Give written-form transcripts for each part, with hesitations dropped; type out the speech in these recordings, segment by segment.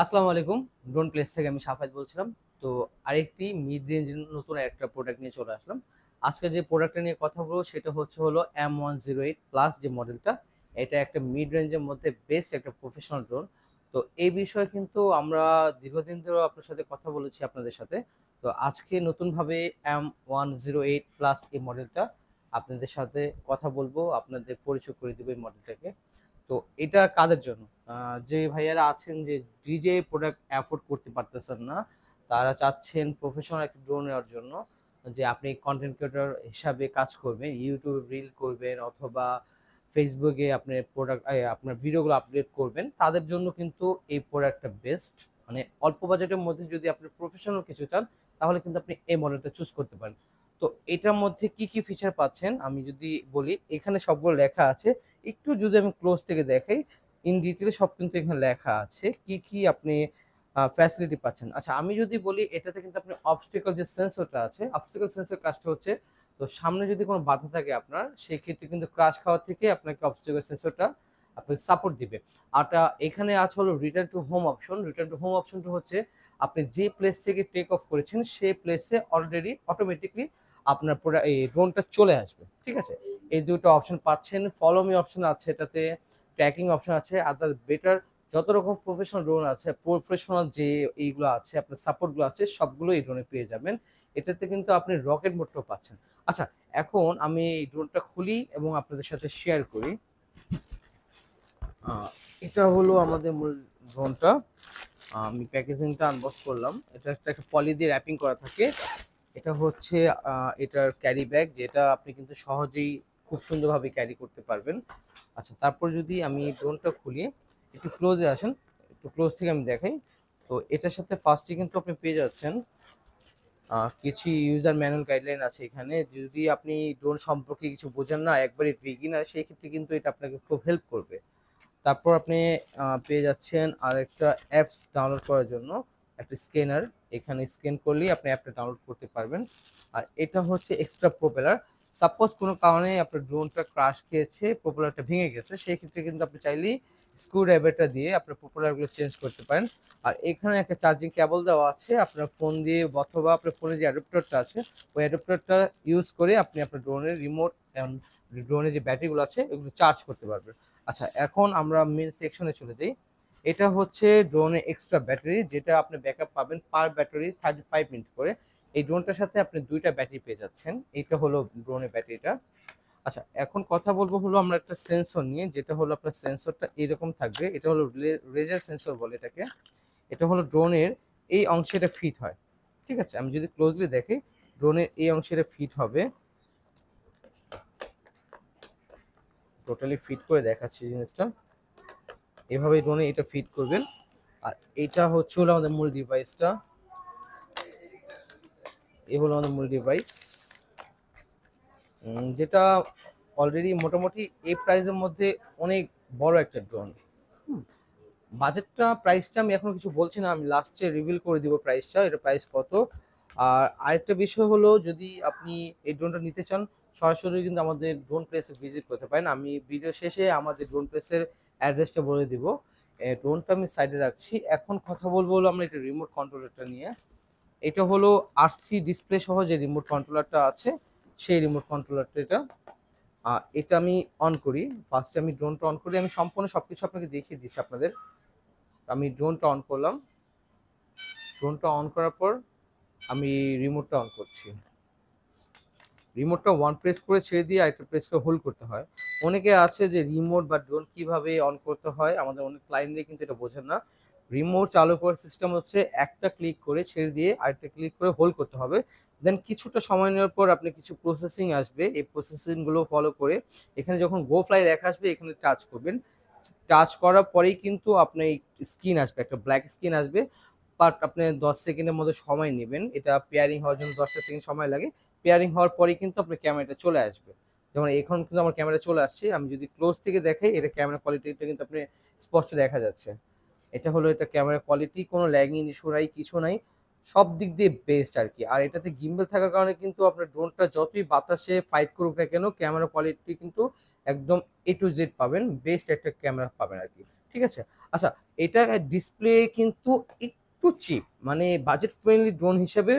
আসসালামু আলাইকুম। Drone place থেকে আমি সাফায়েত বলছিলাম। তো আরেকটি মিড রেঞ্জের নতুন একটা প্রোডাক্ট নিয়ে চলে আসলাম। আজকে যে প্রোডাক্টটা নিয়ে কথা বলবো সেটা হলো M108 প্লাস যে মডেলটা। এটা একটা মিড রেঞ্জের মধ্যে বেস্ট একটা প্রফেশনাল ড্রোন। তো এই বিষয়ে কিন্তু আমরা দীর্ঘদিন ধরে আপনার সাথে কথা বলেছি আপনাদের সাথে। তো আজকে নতুনভাবে M108 প্লাস এই মডেলটা আপনাদের সাথে কথা বলবো, আপনাদের পরিচয় করে দিব এই মডেলটাকে। তো এটা কাদের জন্য? যে ভাইয়ারা আছেন যে ডিজে প্রোডাক্ট অ্যাফোর্ড করতে পারতেছেন না, তারা চাচ্ছেন প্রফেশনাল একটা ড্রোন নেওয়ার জন্য, যে আপনি কন্টেন্ট ক্রিয়েটর হিসাবে কাজ করবেন, ইউটিউবে রিল করবেন অথবা ফেসবুকে আপনি আপনার ভিডিওগুলো আপলোড করবেন, তাদের জন্য কিন্তু এই প্রোডাক্টটা বেস্ট। মানে অল্প বাজেটের মধ্যে যদি আপনি প্রফেশনাল কিছু চান, তাহলে কিন্তু আপনি এই মডেলটা চুজ করতে পারেন। তো এটার মধ্যে কি কি ফিচার পাচ্ছেন আমি যদি বলি, এখানে সবগুলো লেখা আছে। একটু যদি আমি ক্লোজ থেকে দেখাই, ইন ডিটেইল সব কিন্তু এখানে লেখা আছে কি কি আপনি ফ্যাসিলিটি পাচ্ছেন। আচ্ছা, আমি যদি বলি এটাতে কিন্তু আপনি অবস্টেকল যে সেন্সরটা আছে, অবস্টেকল সেন্সর কাজটা হচ্ছে, তো সামনে যদি কোনো বাধা থাকে আপনার, সেই ক্ষেত্রে কিন্তু ক্রাশ খাওয়া থেকে আপনাকে অবস্টেকল সেন্সরটা আপনাকে সাপোর্ট দিবে। এখানে আছে হলো return to home option. Return to home অপশনটা হচ্ছে আপনি যে প্লেস থেকে টেক অফ করেছেন সেই প্লেসে অলরেডি অটোমেটিকলি আপনার পুরো এই ড্রোনটা চলে আসবে। ঠিক আছে? এই দুটো অপশন পাচ্ছেন। ফলো মি অপশন আছে এটাতে, ট্র্যাকিং অপশন আছে, আদার বেটার যত রকম প্রফেশনাল ড্রোন আছে, প্রফেশনাল যে এইগুলো আছে, আপনার সাপোর্টগুলো আছে, সবগুলো এই ড্রোনে পেয়ে যাবেন। এটাতে কিন্তু আপনি রকেট মোডটাও পাচ্ছেন। আচ্ছা, এখন আমি এই ড্রোনটা খুলি এবং আপনাদের সাথে শেয়ার করি। এটা হলো আমাদের মূল ড্রোনটা। আমি প্যাকেজিংটা আনবক্স করলাম। এটা একটা পলি দিয়ে র্যাপিং করা থাকে। এটা হচ্ছে এটার ক্যারি ব্যাগ, যেটা আপনি কিন্তু সহজেই খুব সুন্দরভাবে ক্যারি করতে পারবেন। আচ্ছা, তারপর যদি আমি ড্রোনটা খুলি, একটু ক্লোজে আসেন, একটু ক্লোজ থেকে আমি দেখাই। তো এটার সাথে ফার্স্টে কিন্তু আপনি পেয়ে যাচ্ছেন কিছু ইউজার ম্যানুয়াল গাইডলাইন আছে এখানে। যদি আপনি ড্রোন সম্পর্কে কিছু বোঝেন না, একবারে বিগিনার, সেই ক্ষেত্রে কিন্তু এটা আপনাকে খুব হেল্প করবে। তারপর আপনি পেয়ে যাচ্ছেন আরেকটা অ্যাপস ডাউনলোড করার জন্য একটা স্ক্যানার। এখানে স্ক্যান করলেই আপনি অ্যাপটা ডাউনলোড করতে পারবেন। আর এটা হচ্ছে এক্সট্রা প্রপেলার। সাপোজ কোনো কারণে আপনার ড্রোনটা ক্রাশ খেয়েছে, প্রপেলারটা ভেঙে গেছে, সেই ক্ষেত্রে কিন্তু আপনি চাইলেই স্ক্রু ড্রাইভারটা দিয়ে আপনার প্রপেলারগুলো চেঞ্জ করতে পারেন। আর এখানে একটা চার্জিং কেবল দেওয়া আছে, আপনার ফোন দিয়ে অথবা আপনার ফোনে যে অ্যাডাপ্টারটা আছে, ওই অ্যাডাপ্টারটা ইউজ করে আপনি আপনার ড্রোনের রিমোট এবং ড্রোনের যে ব্যাটারিগুলো আছে এগুলো চার্জ করতে পারবেন। আচ্ছা, এখন আমরা মেন সেকশনে চলে যাই। এটা হচ্ছে ড্রোনের এক্সট্রা ব্যাটারি, যেটা আপনি ব্যাকআপ পাবেন পার ব্যাটারি 35 মিনিট করে। এই ড্রোনটার সাথে আপনি দুইটা ব্যাটারি পেয়ে যাচ্ছেন। এইটা হলো ড্রোনের ব্যাটারিটা। আচ্ছা, এখন কথা বলবো হলো আমরা একটা সেন্সর নিয়ে, যেটা হলো আপনার সেন্সরটা এরকম থাকবে। এটা হলো রেজার সেন্সর বলে এটাকে। এটা হলো ড্রোনের এই অংশে এটা ফিট হয়। ঠিক আছে? আমি যদি ক্লোজলি দেখি, ড্রোনের এই অংশে এটা ফিট হবে। টোটালি ফিট করে দেখাচ্ছি জিনিসটা। এভাবে ড্রোনে এটা ফিট করবেন। আর এটা হচ্ছে হলো আমাদের মূল ডিভাইসটা। এই হলো আমাদের মূল ডিভাইস, যেটা অলরেডি মোটামুটি এই প্রাইসের মধ্যে অনেক বড় একটা ড্রোন। বাজেটটা, প্রাইসটা আমি এখন কিছু বলছি না, আমি লাস্টে রিভিল করে দিব প্রাইসটা, এটা প্রাইস কত। আর আরেকটা বিষয় হলো, যদি আপনি এই ড্রোনটা নিতে চান, সরাসরি কিন্তু আমাদের ড্রোন প্লেসে ভিজিট করতে পারেন। আমি ভিডিও শেষে আমাদের ড্রোন প্লেসের অ্যাড্রেসটা বলে দিব। ড্রোনটা আমি সাইডে রাখছি। এখন কথা বলবো হলো আমরা এটা রিমোট কন্ট্রোলারটা নিয়ে। এটা হলো আরসি ডিসপ্লে সহ যে রিমোট কন্ট্রোলারটা আছে, সেই রিমোট কন্ট্রোলারটা এটা। এটা আমি অন করি। ফার্স্টে আমি ড্রোনটা অন করি, আমি সম্পূর্ণ সবকিছু আপনাকে দেখিয়ে দিচ্ছি আপনাদের। আমি ড্রোনটা অন করলাম। ড্রোনটা অন করার পর আমি রিমোটটা অন করছি। রিমোটটা ওয়ান প্রেস করে ছেড়ে দিয়ে আরেকটা প্রেস করে হোল্ড করতে হয়। অনেকে আছে যে রিমোট বা ড্রোন কিভাবে অন করতে হয়, আমাদের অনেক ক্লায়েন্টরা কিন্তু এটা বোঝেন না। রিমোট চালু করার সিস্টেম হচ্ছে একটা ক্লিক করে ছেড়ে দিয়ে আরেকটা ক্লিক করে হোল্ড করতে হবে। দেন কিছুটা সময় নেওয়ার পর আপনি কিছু প্রসেসিং আসবে, এই প্রসেসিংগুলো ফলো করে এখানে যখন গো ফ্লাই লেখা আসবে এখানে টাচ করবেন। টাচ করার পরেই কিন্তু আপনার স্ক্রিন আসবে, একটা ব্ল্যাক স্ক্রিন আসবে। বাট আপনি 10 সেকেন্ডের মধ্যে সময় নেবেন, এটা পেয়ারিং হওয়ার জন্য 10টা সেকেন্ড সময় লাগে। পেয়ারিং হওয়ার পরেই কিন্তু আপনার ক্যামেরাটা চলে আসবে। যেমন এখন কিন্তু আমার ক্যামেরা চলে আসছে। আমি যদি ক্লোজ থেকে দেখাই, এটা ক্যামেরা কোয়ালিটিটা কিন্তু আপনি স্পষ্ট দেখা যাচ্ছে। এটা হলো এটা ক্যামেরা কোয়ালিটি, কোনো ল্যাগিং ইস্যু নাই, কিছু নাই। সব দিক দিয়ে বেস্ট আরকি। আর এটাতে গিম্বল থাকার কারণে কিন্তু আপনার ড্রোনটা যতই বাতাসে ফাইট করুক না কেন, ক্যামেরা কোয়ালিটি কিন্তু একদম A to Z পাবেন। বেস্ট একটা ক্যামেরা পাবেন আরকি। ঠিক আছে? আচ্ছা, এটা ডিসপ্লে কিন্তু একটু চিপ, মানে বাজেট ফ্রেন্ডলি ড্রোন হিসেবে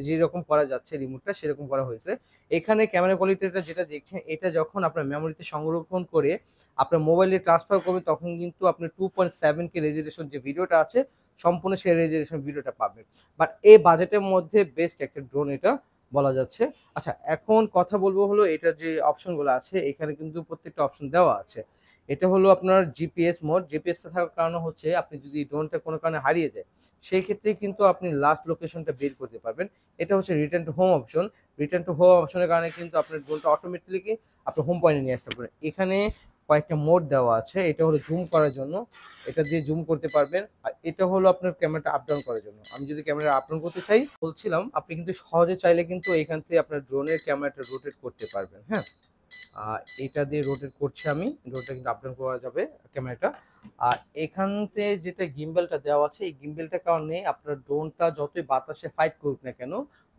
যেরকম করা যাচ্ছে রিমোটটা সেরকম করা হয়েছে। এখানে ক্যামেরা কোয়ালিটিটা যেটা দেখছেন, এটা যখন আপনার মেমোরিতে সংরক্ষণ করে আপনার মোবাইলে ট্রান্সফার করবেন, তখন কিন্তু আপনার 2.7K রেজোলিউশন যে ভিডিওটা আছে, সম্পূর্ণ সেই রেজোলিউশন ভিডিওটা পাবেন। বাট এই বাজেটের মধ্যে বেস্ট একটা ড্রোন এটা বলা যাচ্ছে। আচ্ছা, এখন কথা বলবো হলো এটার যে অপশনগুলো আছে, এখানে কিন্তু প্রত্যেকটা অপশন দেওয়া আছে। এটা হলো আপনার জিপিএস মোড। জিপিএসটা থাকার কারণ হচ্ছে আপনি যদি ড্রোনটা কোনো কারণে হারিয়ে যায়, সেই ক্ষেত্রে কিন্তু আপনি লাস্ট লোকেশনটা বের করতে পারবেন। এটা হচ্ছে return to home option. Return to home অপশনের কারণে কিন্তু আপনার ড্রোনটা অটোমেটিক্যালি আপনার হোম পয়েন্টে নিয়ে আসতে পারবেন। এখানে কয়েকটা মোড দেওয়া আছে। এটা হলো জুম করার জন্য, এটা দিয়ে জুম করতে পারবেন। আর এটা হলো আপনার ক্যামেরাটা আপ ডাউন করার জন্য। আমি যদি ক্যামেরা আপ ডাউন করতে চাই, বলছিলাম আপনি কিন্তু সহজে চাইলে কিন্তু এখান থেকে আপনার ড্রোনের ক্যামেরাটা রোটেট করতে পারবেন। হ্যাঁ, এটা দিয়ে রোটেট করছি আমি। ড্রোনটা কিন্তু আপ ডাউন করা যাবে ক্যামেরাটা। আর এখানতে যেটা গিম্বেলটা দেওয়া আছে, এই গিম্বেলটার কারণে আপনার ড্রোনটা যতই বাতাসে ফাইট করুক না কেন,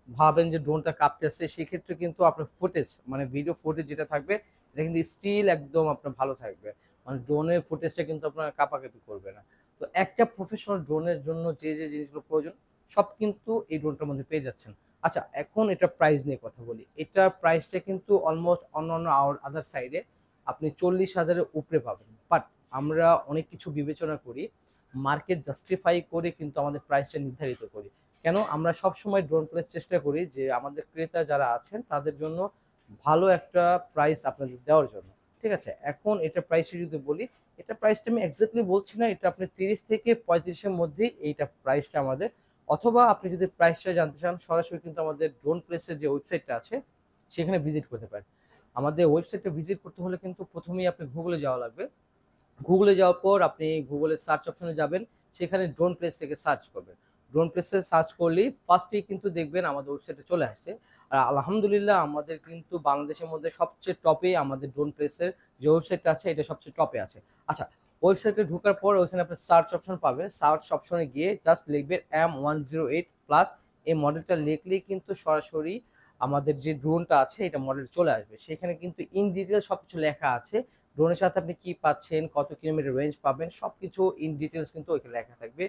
ভাবেন যে ড্রোনটা কাঁপতেছে, সেক্ষেত্রে কিন্তু আপনার ফুটেজ মানে ভিডিও ফুটেজ যেটা থাকবে, এটা কিন্তু স্টিল একদম আপনার ভালো থাকবে। মানে ড্রোনের ফুটেজটা কিন্তু আপনার কাঁপাকাঁপি করবে না। তো একটা প্রফেশনাল ড্রোনের জন্য যে জিনিসগুলো প্রয়োজন, সব কিন্তু এই ড্রোনটার মধ্যে পেয়ে যাচ্ছেন। আচ্ছা, এখন এটার প্রাইস নিয়ে কথা বলি। এটার প্রাইসটা কিন্তু অলমোস্ট অন্যান্য আদার সাইডে আপনি 40,000-এর উপরে পাবেন। বাট আমরা অনেক কিছু বিবেচনা করি, মার্কেট জাস্টিফাই করে কিন্তু আমাদের প্রাইসটা নির্ধারিত করি। কেন? আমরা সবসময় ড্রোন প্লেস চেষ্টা করি যে আমাদের ক্রেতা যারা আছেন তাদের জন্য ভালো একটা প্রাইস আপনাদের দেওয়ার জন্য। ঠিক আছে? এখন এটার প্রাইসটা যদি বলি, এটার প্রাইসটা আমি এক্সাক্টলি বলছি না। এটা আপনি 30 থেকে 35 এর মধ্যেই এইটা প্রাইসটা আমাদের। অথবা আপনি যদি প্রাইসটা জানতে চান, সরাসরি কিন্তু আমাদের ড্রোন প্লেসের যে ওয়েবসাইটটা আছে সেখানে ভিজিট করতে পারেন। আমাদের ওয়েবসাইটটা ভিজিট করতে হলে কিন্তু প্রথমেই আপনি গুগলে যাওয়া লাগবে। গুগলে যাওয়ার পর আপনি গুগলের সার্চ অপশনে যাবেন, সেখানে ড্রোন প্লেস থেকে সার্চ করবেন। ড্রোন প্লেসে সার্চ করলেই ফার্স্টেই কিন্তু দেখবেন আমাদের ওয়েবসাইটে চলে আসছে। আর আলহামদুলিল্লাহ আমাদের কিন্তু বাংলাদেশের মধ্যে সবচেয়ে টপে আমাদের ড্রোন প্লেসের যে ওয়েবসাইটটা আছে, এটা সবচেয়ে টপে আছে। আচ্ছা, ওয়েবসাইটে ঢোকার পর ওইখানে আপনি সার্চ অপশন পাবেন। সার্চ অপশনে গিয়ে জাস্ট লিখবেন M108 প্লাস। এই মডেলটা লিখলেই কিন্তু সরাসরি আমাদের যে ড্রোনটা আছে এটা মডেল চলে আসবে। সেখানে কিন্তু ইন ডিটেইল সবকিছু লেখা আছে। ড্রোনের সাথে আপনি কি পাচ্ছেন, কত কিলোমিটার রেঞ্জ পাবেন, সবকিছু ইন ডিটেইলস কিন্তু ওইখানে লেখা থাকবে।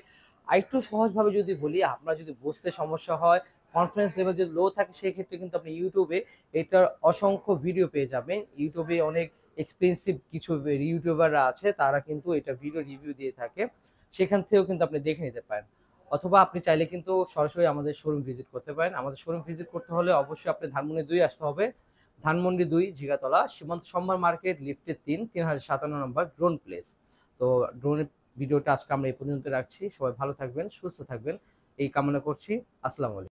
আরেকটু সহজভাবে যদি বলি, আপনার যদি বুঝতে সমস্যা হয়, কনফিডেন্স লেভেল যদি লো থাকে, সেক্ষেত্রে কিন্তু আপনি ইউটিউবে এটার অসংখ্য ভিডিও পেয়ে যাবেন। ইউটিউবে অনেক এক্সপেন্সিভ কিছু ইউটিউবাররা আছে, তারা কিন্তু এটা ভিডিও রিভিউ দিয়ে থাকে। সেখান থেকেও কিন্তু আপনি দেখে নিতে পারেন। অথবা আপনি চাইলে কিন্তু সরাসরি আমাদের শোরুম ভিজিট করতে পারেন। আমাদের শোরুম ভিজিট করতে হলে অবশ্যই আপনি ধানমন্ডি ২ আসতে হবে। ধানমন্ডি ২ জিগাতলা সীমান্ত সম্ভার মার্কেট লিফটের ৩ ৩০৫৭ নম্বর ড্রোন প্লেস। তো ড্রোনের ভিডিওটা আজকে আমরা এই পর্যন্ত রাখছি। সবাই ভালো থাকবেন, সুস্থ থাকবেন এই কামনা করছি। আসসালামু আলাইকুম।